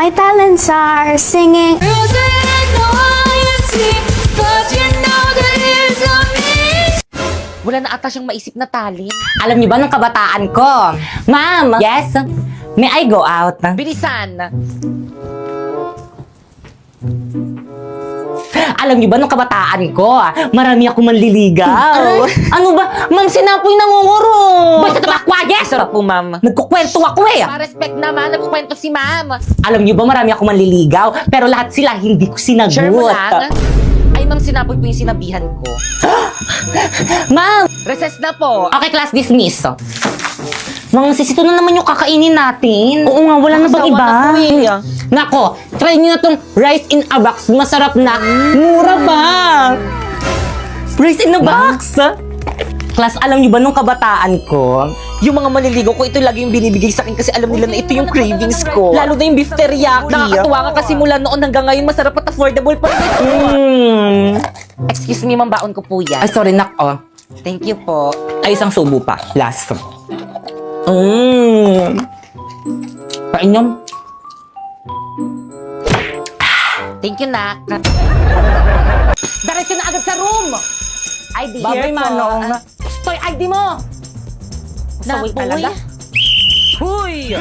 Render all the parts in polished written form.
My talents are singing. Wala na ata siyang maisip na talent. Alam niyo ba nung kabataan ko? Ma'am! Yes? May I go out? Bilisan! Alam niyo ba nung kabataan ko, marami ako manliligaw. Ano ba? Ma'am, sinapoy nangunguro. Basta tabakwa, yes! Sarap po, ma'am. Nagkukwento ako eh. Pa-respect naman, nagkukwento si ma'am. Alam niyo ba marami ako manliligaw, pero lahat sila hindi ko sinagot. Sure mo lang? Ay, ma'am, sinapoy po yung sinabihan ko. Ma'am! Recess na po. Okay, class dismiss. Mga sisito na naman yung kakainin natin. Oo nga, wala na bang iba? Nako, try nyo na tong rice in a box. Masarap na. Mura ba? Rice in a box? Class, alam nyo ba nung kabataan ko, yung mga maliligaw ko, ito lagi yung binibigay sa akin kasi alam nila na ito yung cravings ko. Lalo na yung beef teriyaki. Nakakatuwa nga kasi mula noon hanggang ngayon, masarap at affordable pa rin ito. Excuse me, ma'am, baon ko po yan. Ay, sorry, nako. Thank you po. Ay, isang subo pa. Last. Painom. Thank you, nak. Diretso na agad sa room. ID Babay, here po. Manong. Stoy, ID mo. Saway talaga. Huy!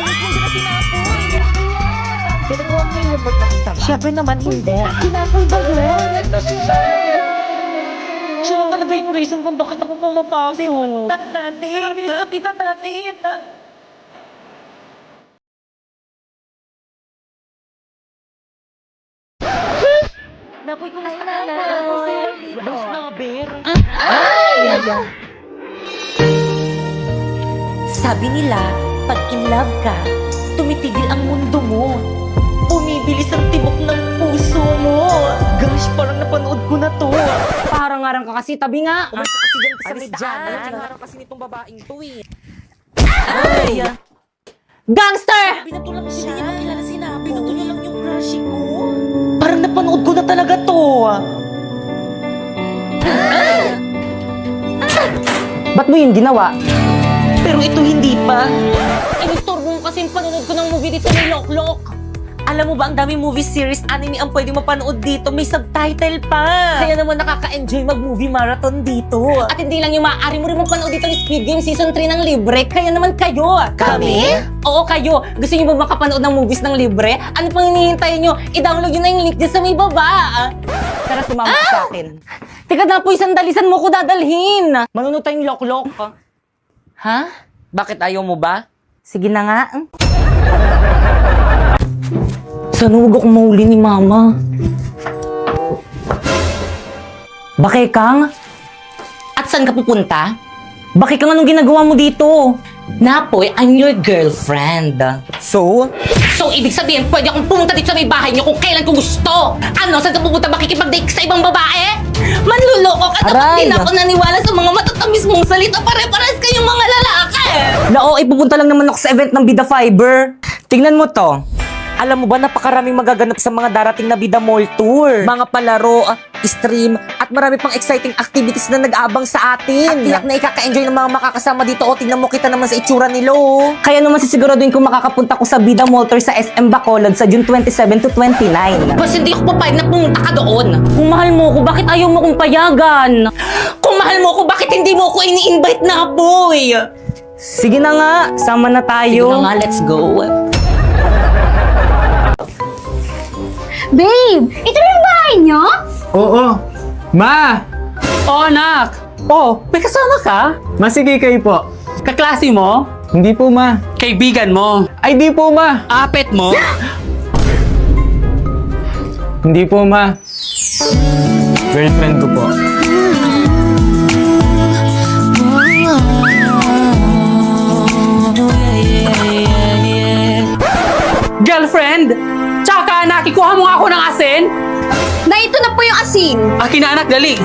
Siyempre naman hindi. Kinapoy ba yun? Siya lang talaga yung reason kung bakit ako pumapasok. Kita natin. Napoy ko na yun. Bas na, bear. Sabi nila, pag in love ka, tumitigil ang mundo mo. Bumibilis ang tibok ng puso mo. Gosh, parang napanood ko na to. Parang-arang ka kasi, tabi nga. Umalis ka kasi dyan sa Alis may dyan. daan. Pinangarap kasi nitong babaeng to eh. Ay! Gangster! Pinatulang siya. Hindi niya makilala sinabi. Pinatulang lang yung crush ko. Parang napanood ko na talaga to. Ba't mo yun ginawa? Pero ito hindi pa. Inistorbo mo kasi yung panonood ko ng movie dito ni Loklok. Alam mo ba, ang daming movie series, anime ang pwede mapanood dito. May subtitle pa. Kaya naman nakaka-enjoy mag-movie marathon dito. At hindi lang yung maaari mo rin mapanood dito ni Squid Game Season 3 ng libre. Kaya naman kayo. Kami? Oo, kayo. Gusto niyo ba makapanood ng movies ng libre? Ano pang hinihintay niyo? I-download nyo na yung link dyan sa may baba. Tara, sumama ka sa akin. Teka na po, isang dalisan mo ko dadalhin. Manunod tayong Loklok. Ha? Bakit ayaw mo ba? Sige na nga. Sana huwag akong mahuli ni Mama. Bakit Kang? At saan ka pupunta? Bakit Kang anong ginagawa mo dito? Napoy, I'm your girlfriend. So? So, ibig sabihin, pwede akong pumunta dito sa may bahay niyo kung kailan ko gusto. Ano, saan ka pupunta? Makikipag-date ka sa ibang babae? Manluloko ka, dapat Aray! din ako naniwala sa mga matatamis mong salita. Pare-pares kayong mga lalaki. Oo, ipupunta lang naman ako sa event ng Bida Fiber. Tingnan mo to. Alam mo ba, napakaraming magaganap sa mga darating na Bida Mall Tour. Mga palaro, stream, at marami pang exciting activities na nag-aabang sa atin. At tiyak na ikaka-enjoy ng mga makakasama dito. O, tingnan mo, kita naman sa itsura nilo. Kaya naman sisiguraduhin kung makakapunta ko sa Bida Mall Tour sa SM Bacolod sa June 27 to 29. Basta hindi ako papayag na pumunta ka doon. Kung mahal mo ko, bakit ayaw mo kong payagan? Kung mahal mo ako, bakit hindi mo ako ini-invite na, boy? Sige na nga, sama na tayo. Sige na nga, let's go. Babe, ito na yung bahay niyo? Oo. Ma! Oh, anak! Oh, may kasama ka? Masige kayo po. Kaklase mo? Hindi po, ma. Kaibigan mo? Ay, di po, ma. Apet mo? Hindi po, ma. Girlfriend ko po. Girlfriend? Tsaka anak, ikuha mo nga ako ng asin? Na ito na po yung asin. Akin na anak, dali.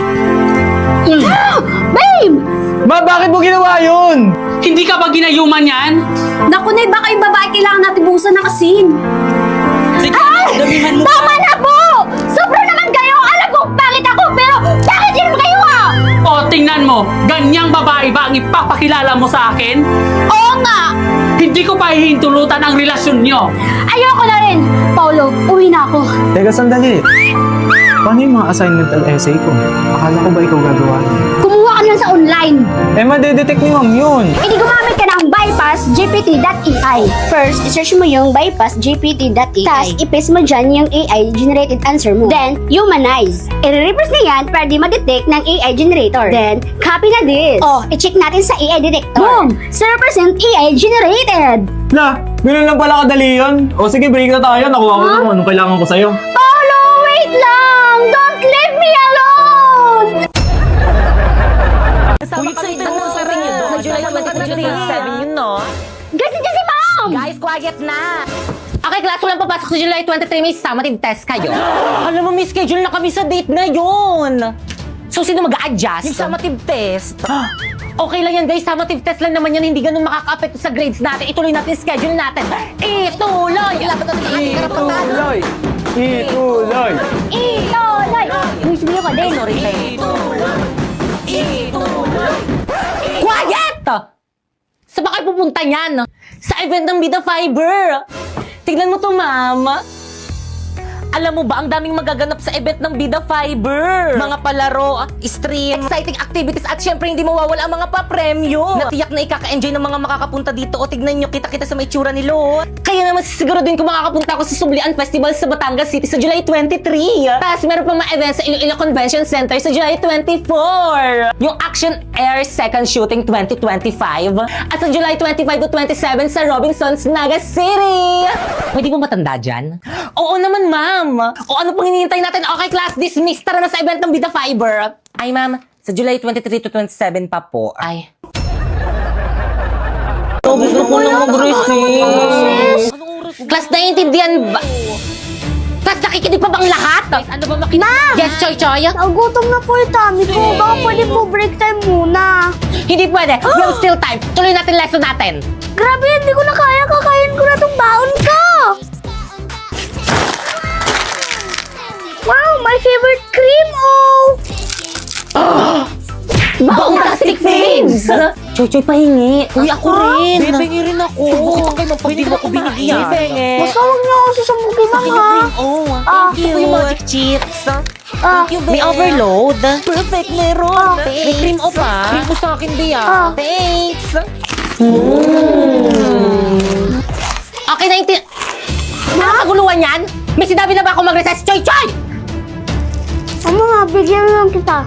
Babe! Ma, bakit mo ginawa yun? Hindi ka ba ginayuman yan? Naku na, baka yung babae kailangan natin buhusan ng asin. Sige, damihan mo. Tama na po! Sobra naman kayo! Alam ko pangit ako, pero bakit yun kayo O, tingnan mo. Ganyang babae ba ang ipapakilala mo sa akin? Oo nga! Hindi ko pa hihintulutan ang relasyon nyo. Ayoko na rin! Paolo, uwi na ako. Teka, sandali. Paano yung mga assignmental essay ko? Akala ko ba ikaw gagawa? Kumuha ka lang sa online. Eh, madedetect ni ma'am yun. Hindi gumamit ka ng bypassgpt.ai. First, isearch mo yung bypassgpt.ai. Tapos, i-paste mo dyan yung AI-generated answer mo. Then, humanize. I-reverse na yan para di ma-detect ng AI generator. Then, copy na this. Oh, i-check natin sa AI detector. Boom! 0% AI generated! La, ganun lang pala kadali yun. O sige, break na tayo. Nakuha ko na kung anong kailangan ko sa'yo. Paolo, wait lang! Don't leave me alone! Kasama kami doon sa ring yun. Sa July 23, 27 yun, no? Guys, nandiyan si Mom! Guys, quiet na! Okay, class, walang papasok sa July 23. May summative test kayo. Alam mo, may schedule na kami sa date na yun. So, sino mag-a-adjust? Yung summative test. Okay lang yan, guys. Summative test lang naman yan. Hindi ganun makaka-apekto sa grades natin. Ituloy natin yung schedule natin. Ituloy! Ituloy! Ituloy! Iloy! Uy, sumiyo ka din. Sorry, te. Quiet! Saan ba kayo pupunta niyan? Sa event ng Bida Fiber. Tignan mo to, ma'am. Alam mo ba, ang daming magaganap sa event ng Bida Fiber. Mga palaro, stream, exciting activities, at syempre hindi mawawala ang mga pa-premyo. Natiyak na ikaka-enjoy ng mga makakapunta dito. O tignan nyo, kita-kita sa may tsura ni Lo. Kaya naman siguro din kung makakapunta ako sa Sublian Festival sa Batangas City sa July 23. Tapos meron pa mga events sa Iloilo Convention Center sa July 24. Yung Action Air Second Shooting 2025. At sa July 25 to 27 sa Robinsons, Naga City. Pwede mo matanda dyan? Oo naman, ma'am. O ano pang hinihintay natin? Okay, class, dismiss. Tara na sa event ng Bida Fiber. Ay, ma'am. Sa July 23 to 27 pa po. Ay. Gusto ko lang mag-receive. Class, naiintindihan ba? Class, nakikinig pa bang lahat? Ano ba makinig? Ma! Yes, Choy Choy? Nagutom na po yung tummy ko. Baka pwede po break time muna. Hindi pwede. We have still time. Tuloy natin lesson natin. Grabe, hindi ko na kaya. Kakain ko na tong baon ko. Wow, my favorite cream, oh! Baong plastic things! Choy Choy, pahingi. Uy, ako rin. Bibingi rin ako. Subukitan kayo pag di mo ko binigyan. Bibingi. Basta huwag niyo ako susamugin, Ma'am, ha? Oh, Ah, thank you. Yung magic chips. Ah, May overload. Perfect, meron. Ah, May cream o pa. Cream ko sa akin, Bea. Ah. Thanks. Okay, nakakaguluhan yan? May sinabi na ba ako mag-recess? Choy Choy! Ama nga, bigyan lang kita.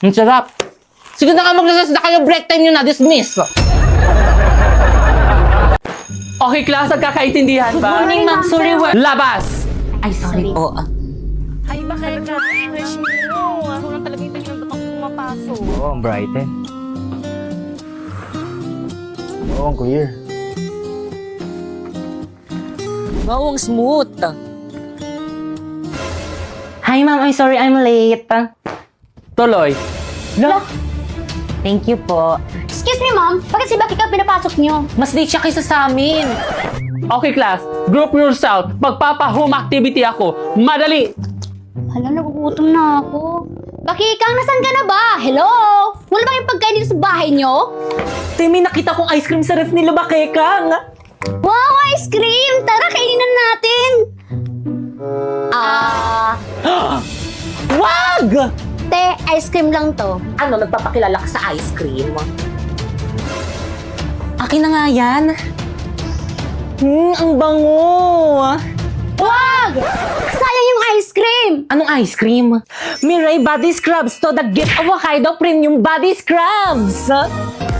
Ang sarap. Sige na nga mag-recess na kayo. Break time nyo na. Dismiss. Okay, class, nagkakaintindihan ba? Good morning, ma'am. Sorry, Labas! Ay, sorry po. Ay, bakit ka? Fresh mo. Ako lang talaga yung tingnan ako pumapasok. Oo, ang bright eh. Oo, ang queer. Wow, ang smooth. Hi, ma'am. I'm sorry I'm late. Tuloy. Thank you po. Excuse me, Ma'am. Bakit si Becky ka pinapasok niyo? Mas late siya kaysa sa amin. Okay, class. Group yourself. Magpapa-home activity ako. Madali! Hala, nagugutom na ako. Becky, Kang, nasan ka na ba? Hello? Wala ba kayong pagkain dito sa bahay niyo? Temi, nakita kong ice cream sa ref nila, Bakekang. Wow, ice cream! Tara, kainin natin! Wag! Te, ice cream lang to. Ano, nagpapakilala ka sa ice cream? Akin na nga yan. Ang bango. Wag! Sayang yung ice cream! Anong ice cream? Mirai Body Scrubs to the gift of Hokkaido Premium Body Scrubs.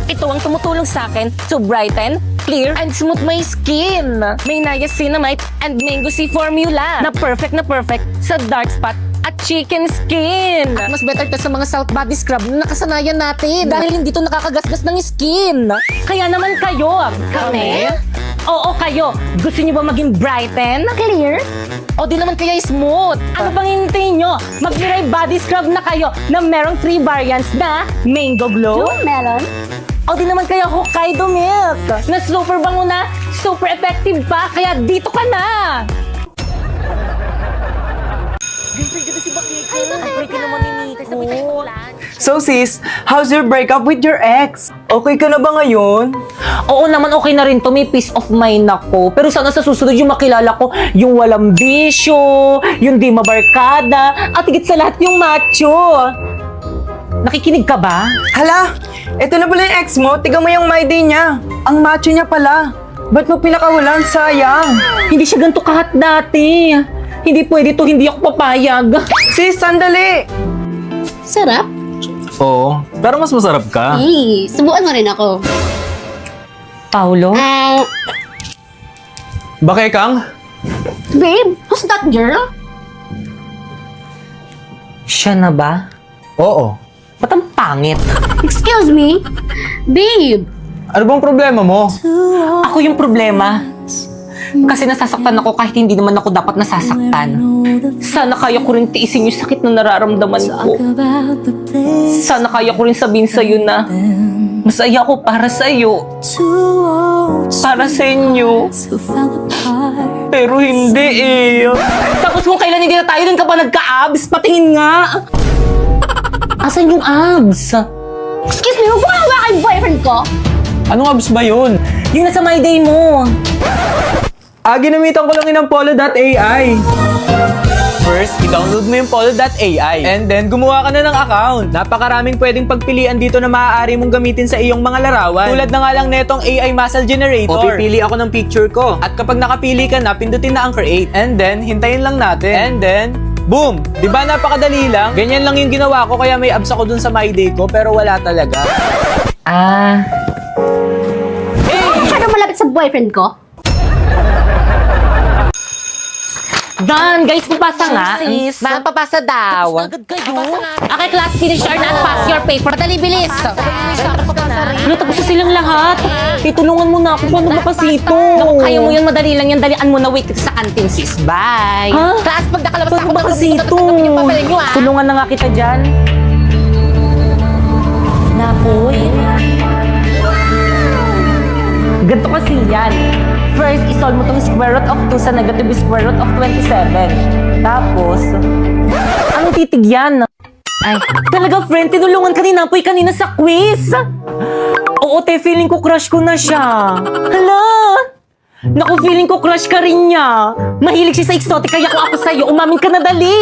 Ito ang tumutulong sa akin to brighten, clear, and smooth my skin. May niacinamide and mango sea formula na perfect sa dark spot at chicken skin. At mas better to sa mga salt body scrub na nakasanayan natin dahil hindi to nakakagasgas ng skin. Kaya naman kayo, kami? Oo, kayo. Gusto niyo ba maging brighten? Clear? O di naman kaya smooth? Ano bang hintayin nyo? Mag-Mirai Body Scrub na kayo na merong 3 variants na Mango Glow. Yung melon? O di naman kaya Hokkaido Milk na super bango na, super effective pa, kaya dito ka na! So sis, how's your breakup with your ex? Okay ka na ba ngayon? Oo naman, okay na rin to. May peace of mind ako. Pero sana sa susunod yung makilala ko, yung walang bisyo, yung di mabarkada, at higit sa lahat yung macho. Nakikinig ka ba? Hala, eto na pala yung ex mo. Tignan mo yung my day niya. Ang macho niya pala. Ba't mo pinakawalan? Sayang. Hindi siya ganito kahat dati. Hindi pwede to, hindi ako papayag. Sis, sandali. Sarap. Oo, pero mas masarap ka. Subuan mo rin ako. Paulo? Bakit, Kang? Babe, who's that girl? Siya na ba? Oo. Ba't ang pangit? Excuse me? Babe, Ano bang problema mo? Ako yung problema. Kasi nasasaktan ako kahit hindi naman ako dapat nasasaktan. Sana kaya ko rin tiisin yung sakit na nararamdaman ko. Sana kaya ko rin sabihin sa'yo na masaya ako para sa'yo. Para sa inyo. Pero hindi eh. Tapos kung kailan hindi na tayo, dun ka pa nagka-abs? Patingin nga. Asan yung abs? excuse me, huwag mo hawakan yung boyfriend ko. Anong abs ba yun? Yung nasa my day mo. Ginamitan ko lang yun ng polo.ai. First, i-download mo yung polo.ai. And then, gumawa ka na ng account. Napakaraming pwedeng pagpilian dito na maaari mong gamitin sa iyong mga larawan. Tulad na nga lang netong AI Muscle Generator. O pipili ako ng picture ko. At kapag nakapili ka na, pindutin na ang create. And then, hintayin lang natin. And then, boom! Diba napakadali lang? Ganyan lang yung ginawa ko kaya may abs ako dun sa my day ko pero wala talaga. Masyado malapit sa boyfriend ko. Dan, guys, papasa nga. Ma'am, papasa daw. Agad kayo. Okay, class, finish your and pass your paper. Madali, bilis. Ano, tapos na silang lahat. Itulungan mo na ako. Paano ba kasi ito? Kung kaya mo yun, madali lang yan. Dalian mo na wait sa canteen, sis. Bye. Ha? Class, pag nakalabas na Paano ako, ba kasi ito? tatanggapin yung papel nyo, ah. Tulungan na nga kita dyan. Napoy. Ganito kasi yan. First, isolve mo tong square root of 2 sa negative square root of 27. Tapos, anong titig yan? Ay, talaga friend, tinulungan ka ni Napoy kanina sa quiz. Oo, te, feeling ko crush ko na siya. Hala! Naku, feeling ko crush ka rin niya. Mahilig siya sa exotic, kaya kung ako sa'yo, umamin ka na dali.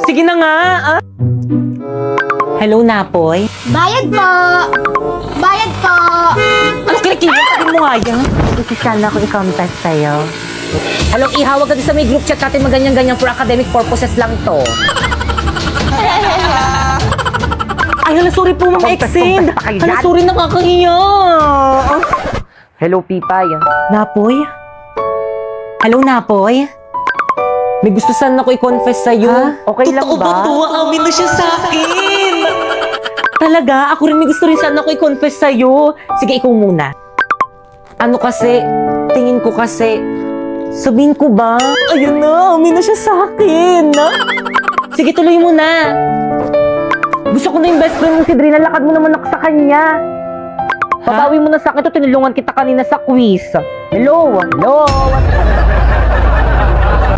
Sige na nga. Hello, Napoy. Bayad po! Bayad po! Ano kinikilig? Sabi mo nga yan. Kasi sana ako i-contest sa'yo. Hello, Iha, wag ka din sa may group chat natin maganyan-ganyan for academic purposes lang to. Ay, hala, sorry po, mga extend. Hala, sorry, nakakahiya. Hello, Pipay. Napoy? Hello, Napoy? May gusto sana ako i-confess sa'yo. Okay lang ba? Totoo ba to? Amin na siya sa akin. Talaga? Ako rin may gusto rin sana ako i-confess sa'yo. Sige, ikaw muna. Ano kasi, tingin ko kasi, sabihin ko ba? Ayun na, amin na siya sa akin. Sige, tuloy mo na. Gusto ko na yung best friend mong si Drina, lakad mo naman ako sa kanya. Pabawi mo na sa akin to, tinulungan kita kanina sa quiz. Hello? Hello?